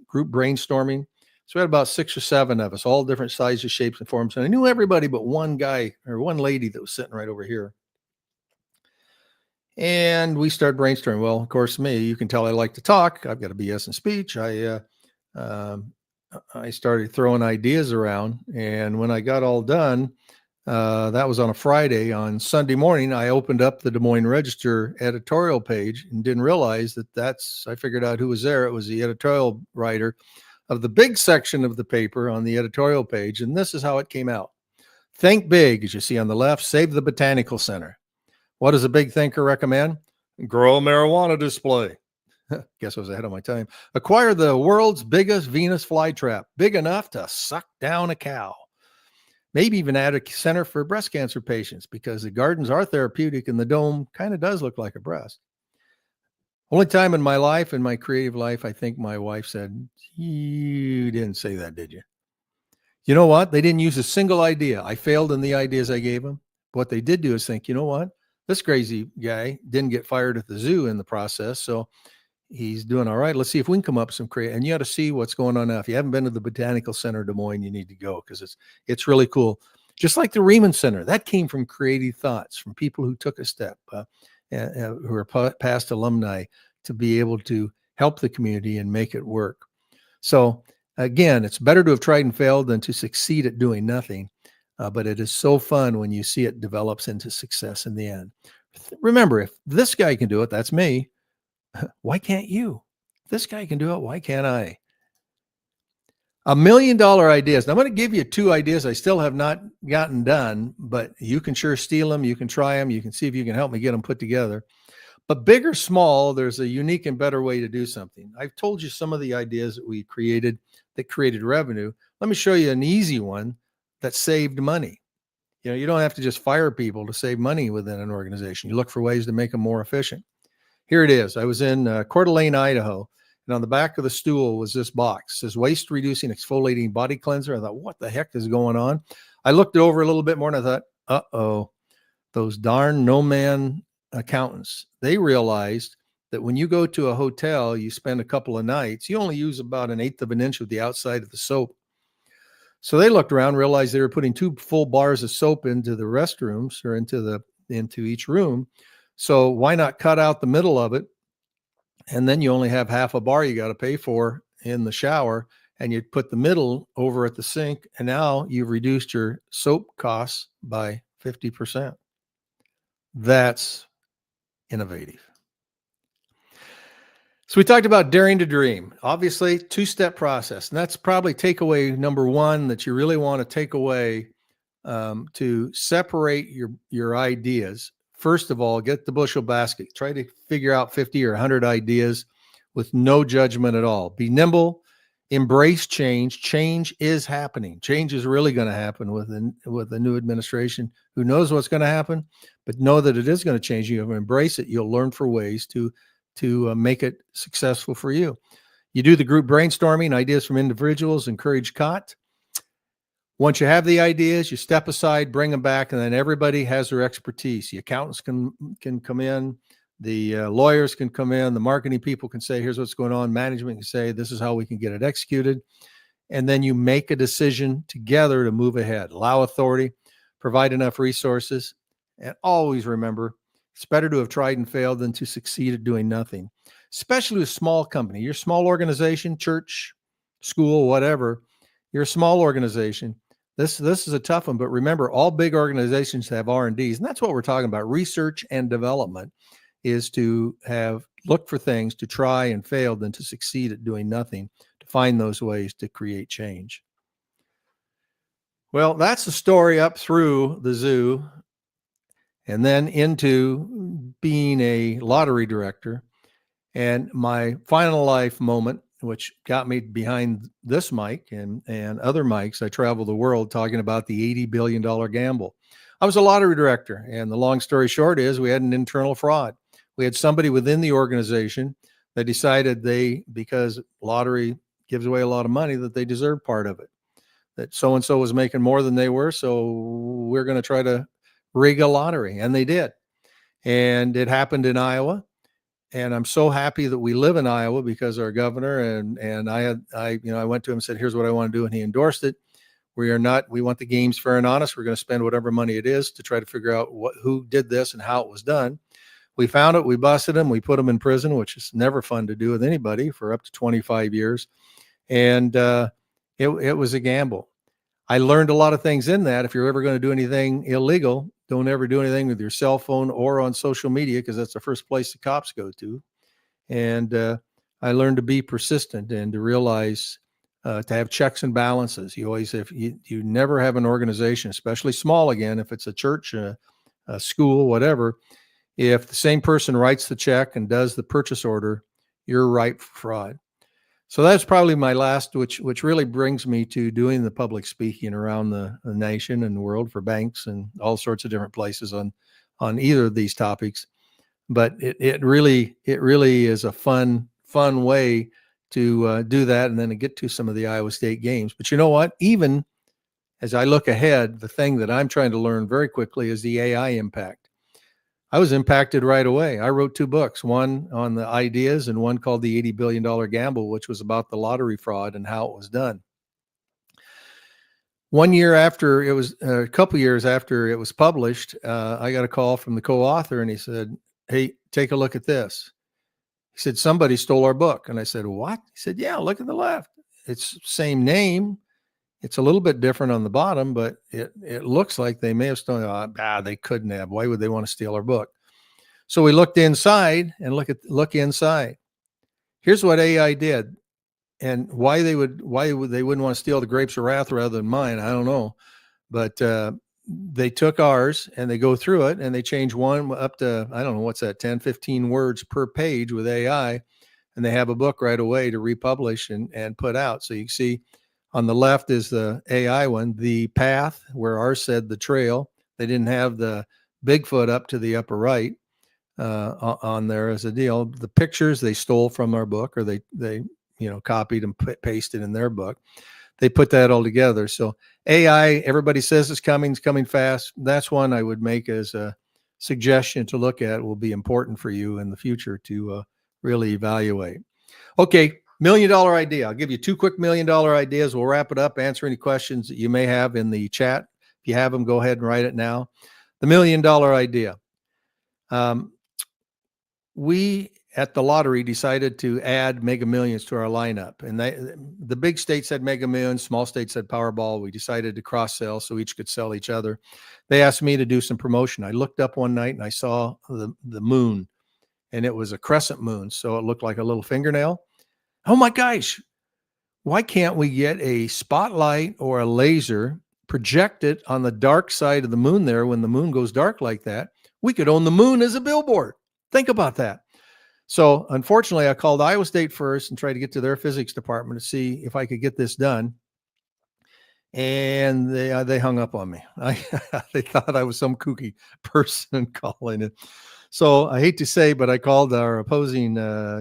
group brainstorming? So we had about 6 or 7 of us, all different sizes, shapes, and forms. And I knew everybody but one guy or one lady that was sitting right over here. And we start brainstorming. Well, of course, you can tell I like to talk. I've got a BS in speech. I started throwing ideas around. And when I got all done, that was on a Friday. On Sunday morning, I opened up the Des Moines Register editorial page and didn't realize I figured out who was there. It was the editorial writer of the big section of the paper on the editorial page. And this is how it came out. Think big, as you see on the left, save the Botanical Center. What does a big thinker recommend? Grow a marijuana display. Guess I was ahead of my time. Acquire the world's biggest Venus flytrap, big enough to suck down a cow. Maybe even add a center for breast cancer patients because the gardens are therapeutic and the dome kind of does look like a breast. Only time in my life, in my creative life, I think my wife said, "You didn't say that, did you?" You know what? They didn't use a single idea. I failed in the ideas I gave them. What they did do is think, you know what? This crazy guy didn't get fired at the zoo in the process, so he's doing all right. Let's see if we can come up with some creative. And you got to see what's going on now. If you haven't been to the Botanical Center Des Moines, you need to go because it's really cool. Just like the Riemann Center, that came from creative thoughts from people who took a step, who are past alumni, to be able to help the community and make it work. So again, it's better to have tried and failed than to succeed at doing nothing. But it is so fun when you see it develops into success in the end. Remember, if this guy can do it, that's me. Why can't you? If this guy can do it, why can't I? $1 million ideas. Now, I'm going to give you 2 ideas I still have not gotten done, but you can sure steal them. You can try them. You can see if you can help me get them put together. But big or small, there's a unique and better way to do something. I've told you some of the ideas that we created that created revenue. Let me show you an easy one that saved money. You don't have to just fire people to save money within an organization. You look for ways to make them more efficient. Here it is. I was in Coeur d'Alene, Idaho, and on the back of the stool was this box. It says waste reducing exfoliating body cleanser. I thought, what the heck is going on? I looked it over a little bit more and I thought, uh-oh, those darn no-man accountants. They realized that when you go to a hotel, you spend a couple of nights, you only use about 1/8 of an inch of the outside of the soap. So they looked around, realized they were putting 2 full bars of soap into the restrooms or into each room. So why not cut out the middle of it? And then you only have half a bar you got to pay for in the shower, and you put the middle over at the sink. And now you've reduced your soap costs by 50%. That's innovative. So we talked about daring to dream. Obviously, 2-step process. And that's probably takeaway number 1 that you really want to take away, to separate your ideas. First of all, get the bushel basket. Try to figure out 50 or 100 ideas with no judgment at all. Be nimble. Embrace change. Change is happening. Change is really going to happen with the new administration. Who knows what's going to happen? But know that it is going to change. You embrace it. You'll learn for ways to make it successful for you. You do the group brainstorming, ideas from individuals, encourage COT. Once you have the ideas, you step aside, bring them back, and then everybody has their expertise. The accountants can come in, the lawyers can come in, the marketing people can say, here's what's going on. Management can say, this is how we can get it executed. And then you make a decision together to move ahead. Allow authority, provide enough resources, and always remember, it's better to have tried and failed than to succeed at doing nothing, especially with a small company. You're a small organization, church, school, whatever. You're a small organization. This is a tough one, but remember, all big organizations have R&Ds, and that's what we're talking about. Research and development is to look for things to try and fail than to succeed at doing nothing, to find those ways to create change. Well, that's the story up through the zoo and then into being a lottery director. And my final life moment, which got me behind this mic and other mics, I travel the world talking about the $80 billion gamble. I was a lottery director, and the long story short is we had an internal fraud. We had somebody within the organization that decided because lottery gives away a lot of money, that they deserved part of it, that so-and-so was making more than they were, so we're going to try to rig a lottery, and they did. And it happened in Iowa. And I'm so happy that we live in Iowa because our governor and I went to him and said, here's what I want to do. And he endorsed it. We want the games fair and honest. We're going to spend whatever money it is to try to figure out who did this and how it was done. We found it. We busted them. We put them in prison, which is never fun to do with anybody, for up to 25 years. And it was a gamble. I learned a lot of things in that. If you're ever going to do anything illegal, don't ever do anything with your cell phone or on social media, because that's the first place the cops go to. And I learned to be persistent and to realize to have checks and balances. You always, if you never have an organization, especially small, again, if it's a church, a school, whatever, if the same person writes the check and does the purchase order, you're ripe for fraud. So that's probably my last, which really brings me to doing the public speaking around the nation and the world for banks and all sorts of different places on either of these topics. But it really is a fun way to do that, and then to get to some of the Iowa State games. But you know what? Even as I look ahead, the thing that I'm trying to learn very quickly is the AI impact. I was impacted right away. I wrote 2 books, one on the ideas and one called The $80 Billion Gamble, which was about the lottery fraud and how it was done. 1 year after it was, a couple years after it was published, I got a call from the co-author, and he said, "Hey, take a look at this." He said, "Somebody stole our book." And I said, "What?" He said, "Yeah, look at the left. It's same name. It's a little bit different on the bottom, but it looks like they may have stolen. They couldn't have. Why would they want to steal our book?" So we looked inside and look inside. Here's what AI did, and why they wouldn't want to steal the grapes of wrath rather than mine, I don't know. But they took ours and they go through it and they change one up to, I don't know, what's that, 10, 15 words per page with AI, and they have a book right away to republish and put out. So you can see on the left is the AI one, the path, where ours said the trail. They didn't have the Bigfoot up to the upper right on there as a deal. The pictures they stole from our book, or they copied and pasted in their book. They put that all together. So AI, everybody says it's coming fast. That's one I would make as a suggestion to look at. Will be important for you in the future to really evaluate. Okay, $1 million idea. I'll give you 2 quick $1 million ideas. We'll wrap it up, answer any questions that you may have in the chat. If you have them, go ahead and write it now. The $1 million idea. We at the lottery decided to add Mega Millions to our lineup, and the big states had Mega Millions, small states had Powerball. We decided to cross sell so each could sell each other. They asked me to do some promotion. I looked up one night and I saw the moon, and it was a crescent moon, so it looked like a little fingernail. Oh my gosh, why can't we get a spotlight or a laser, project it on the dark side of the moon there when the moon goes dark like that? We could own the moon as a billboard. Think about that. So unfortunately, I called Iowa State first and tried to get to their physics department to see if I could get this done. And they hung up on me. They thought I was some kooky person calling it. So I hate to say, but I called our opposing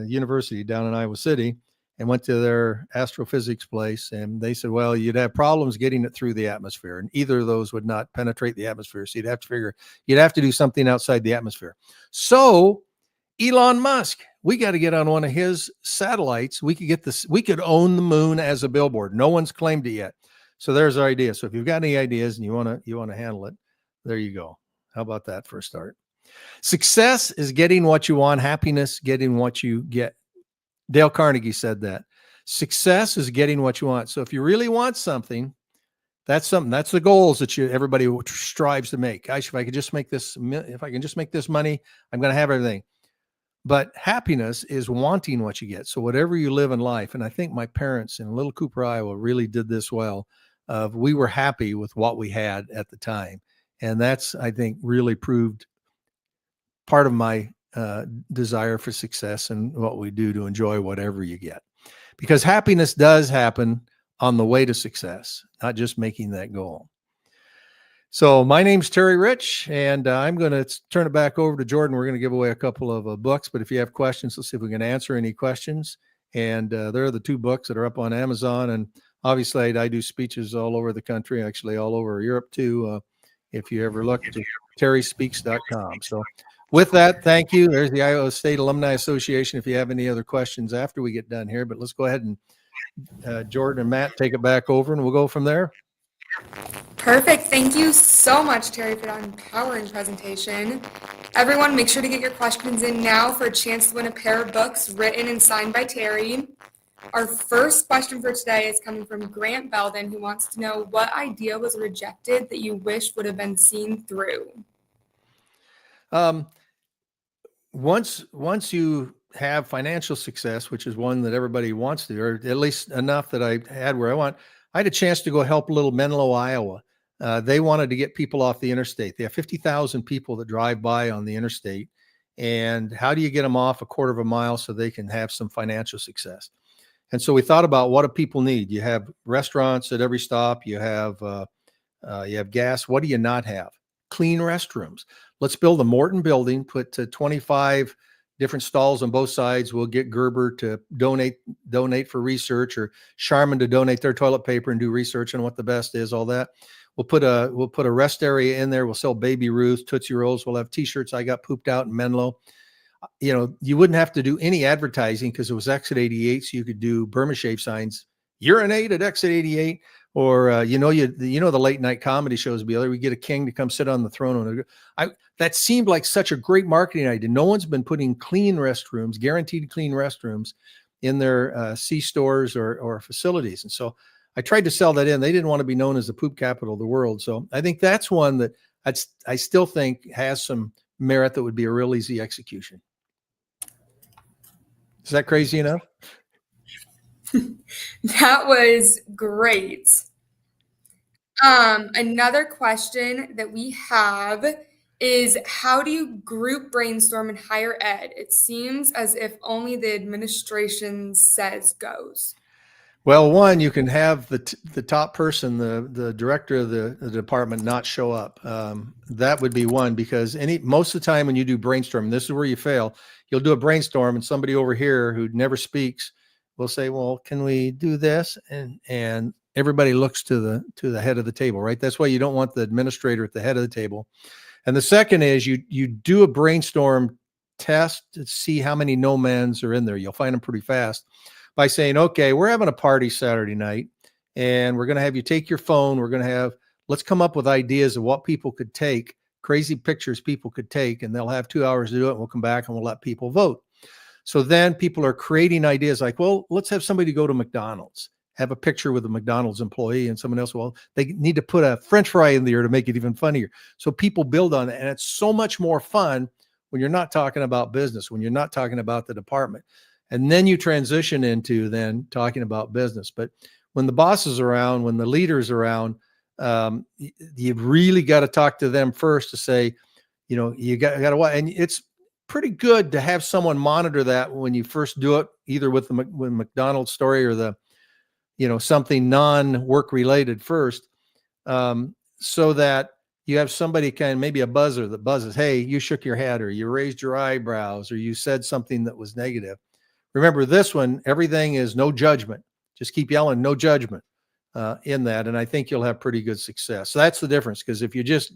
university down in Iowa City and went to their astrophysics place. And they said, well, you'd have problems getting it through the atmosphere. And either of those would not penetrate the atmosphere. So you'd have to do something outside the atmosphere. So Elon Musk, we got to get on one of his satellites. We could own the moon as a billboard. No one's claimed it yet. So there's our idea. So if you've got any ideas and you want to handle it, there you go. How about that for a start? Success is getting what you want. Happiness, getting what you get. Dale Carnegie said that. Success is getting what you want. So if you really want something, that's the goals that everybody strives to make. Gosh, if I can just make this money, I'm going to have everything. But happiness is wanting what you get. So whatever you live in life, and I think my parents in Little Cooper, Iowa, really did this well. We were happy with what we had at the time. And that's, I think, really proved part of my desire for success and what we do to enjoy whatever you get. Because happiness does happen on the way to success, not just making that goal. So my name's Terry Rich, and I'm going to turn it back over to Jordan. We're going to give away a couple of books, but if you have questions, let's see if we can answer any questions. And there are the 2 books that are up on Amazon. And obviously, I do speeches all over the country, actually all over Europe too. If you ever look to terryspeaks.com. So with that, thank you. There's the Iowa State Alumni Association. If you have any other questions after we get done here, but let's go ahead and Jordan and Matt take it back over, and we'll go from there. Perfect. Thank you so much, Terry, for that empowering presentation. Everyone, make sure to get your questions in now for a chance to win a pair of books written and signed by Terry. Our first question for today is coming from Grant Belden, who wants to know what idea was rejected that you wish would have been seen through. Once you have financial success, which is one that everybody wants to, or at least enough that I had where I had a chance to go help little Menlo, Iowa. They wanted to get people off the interstate. They have 50,000 people that drive by on the interstate. And how do you get them off a quarter of a mile so they can have some financial success? And so we thought about, what do people need? You have restaurants at every stop. You have gas. What do you not have? Clean restrooms. Let's build a Morton building, put 25 different stalls on both sides. We'll get Gerber to donate for research, or Charmin to donate their toilet paper and do research on what the best is, all that. We'll put a rest area in there. We'll sell Baby Ruth, Tootsie Rolls. We'll have T-shirts. I got pooped out in Menlo. You wouldn't have to do any advertising because it was exit 88. So you could do Burma Shave signs, urinate at exit 88. Or, the late night comedy shows be other. We get a king to come sit on the throne. That seemed like such a great marketing idea. No one's been putting clean restrooms, guaranteed clean restrooms in their C stores or facilities. And so I tried to sell that in. They didn't want to be known as the poop capital of the world. So I think that's one that I still think has some merit that would be a real easy execution. Is that crazy enough? That was great. Another question that we have is, how do you group brainstorm in higher ed? It seems as if only the administration says goes. Well, one, you can have the top person, the director of the department, not show up. That would be one, because most of the time when you do brainstorm, this is where you fail. You'll do a brainstorm and somebody over here who never speaks will say, "Well, can we do this?" And everybody looks to the head of the table, right? That's why you don't want the administrator at the head of the table. And the second is you do a brainstorm test to see how many no-mans are in there. You'll find them pretty fast by saying, okay, we're having a party Saturday night and we're going to have you take your phone. Let's come up with ideas of what people could take, crazy pictures people could take, and they'll have 2 hours to do it. And we'll come back and we'll let people vote. So then people are creating ideas like, well, let's have somebody go to McDonald's, have a picture with a McDonald's employee, and someone else, well, they need to put a French fry in there to make it even funnier. So people build on it. And it's so much more fun when you're not talking about business, when you're not talking about the department. And then you transition into then talking about business. But when the boss is around, when the leader's around, you've really got to talk to them first to say, you got to what, and it's pretty good to have someone monitor that when you first do it, either with McDonald's story or the, something non-work related first, so that you have somebody maybe a buzzer that buzzes, hey, you shook your head, or you raised your eyebrows, or you said something that was negative. Remember this one, everything is no judgment. Just keep yelling, no judgment in that. And I think you'll have pretty good success. So that's the difference. Because if you just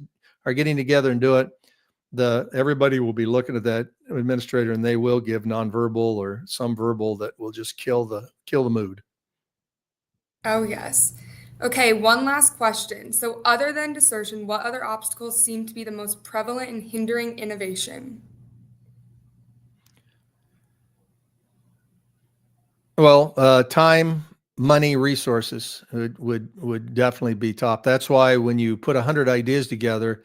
are getting together and do it, everybody will be looking at that administrator and they will give nonverbal or some verbal that will just kill the mood. Oh, yes. Okay, one last question. So other than desertion, what other obstacles seem to be the most prevalent in hindering innovation? Well, time, money, resources would definitely be top. That's why when you put 100 ideas together,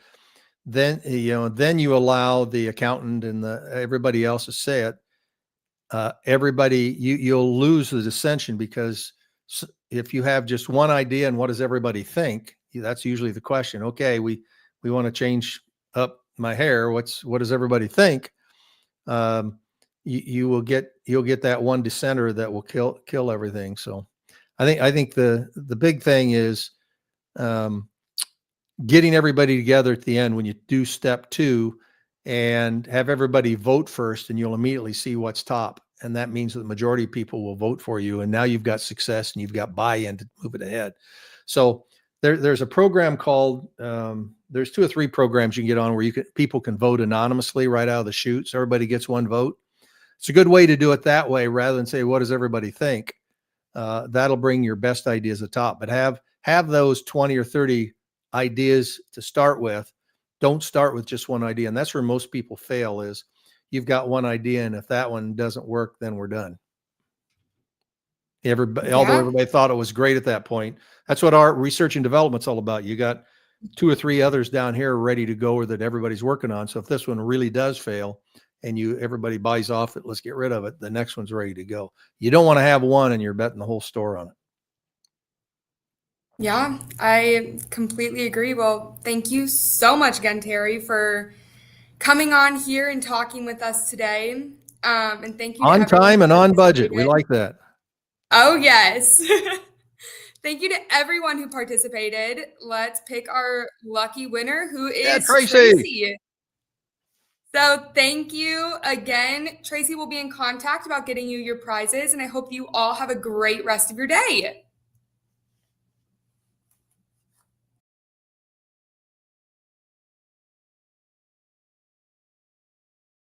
then you allow the accountant and everybody else to say it. You'll lose the dissension, because if you have just one idea and what does everybody think, that's usually the question. Okay, we want to change up my hair. What does everybody think? You'll get that one dissenter that will kill everything. So I think the big thing is getting everybody together at the end when you do step 2, and have everybody vote first, and you'll immediately see what's top. And that means that the majority of people will vote for you. And now you've got success and you've got buy-in to move it ahead. So there's a program called, there's 2 or 3 programs you can get on where people can vote anonymously right out of the chute. So everybody gets one vote. It's a good way to do it that way, rather than say, what does everybody think? That'll bring your best ideas to the top. But have those 20 or 30 ideas to start with. Don't start with just one idea. And that's where most people fail is you've got one idea. And if that one doesn't work, then we're done. Although Yeah. everybody thought it was great at that point. That's what our research and development's all about. You got 2 or 3 others down here ready to go or that everybody's working on. So if this one really does fail and everybody buys off it, let's get rid of it. The next one's ready to go. You don't want to have one and you're betting the whole store on it. Yeah, I completely agree. Well, thank you so much again, Terry, for coming on here and talking with us today. And thank you to On everyone time who and on budget. We participated. like that. Oh, yes. Thank you to everyone who participated. Let's pick our lucky winner, who Yeah, is Tracy. Tracy. So thank you again. Tracy will be in contact about getting you your prizes, and I hope you all have a great rest of your day.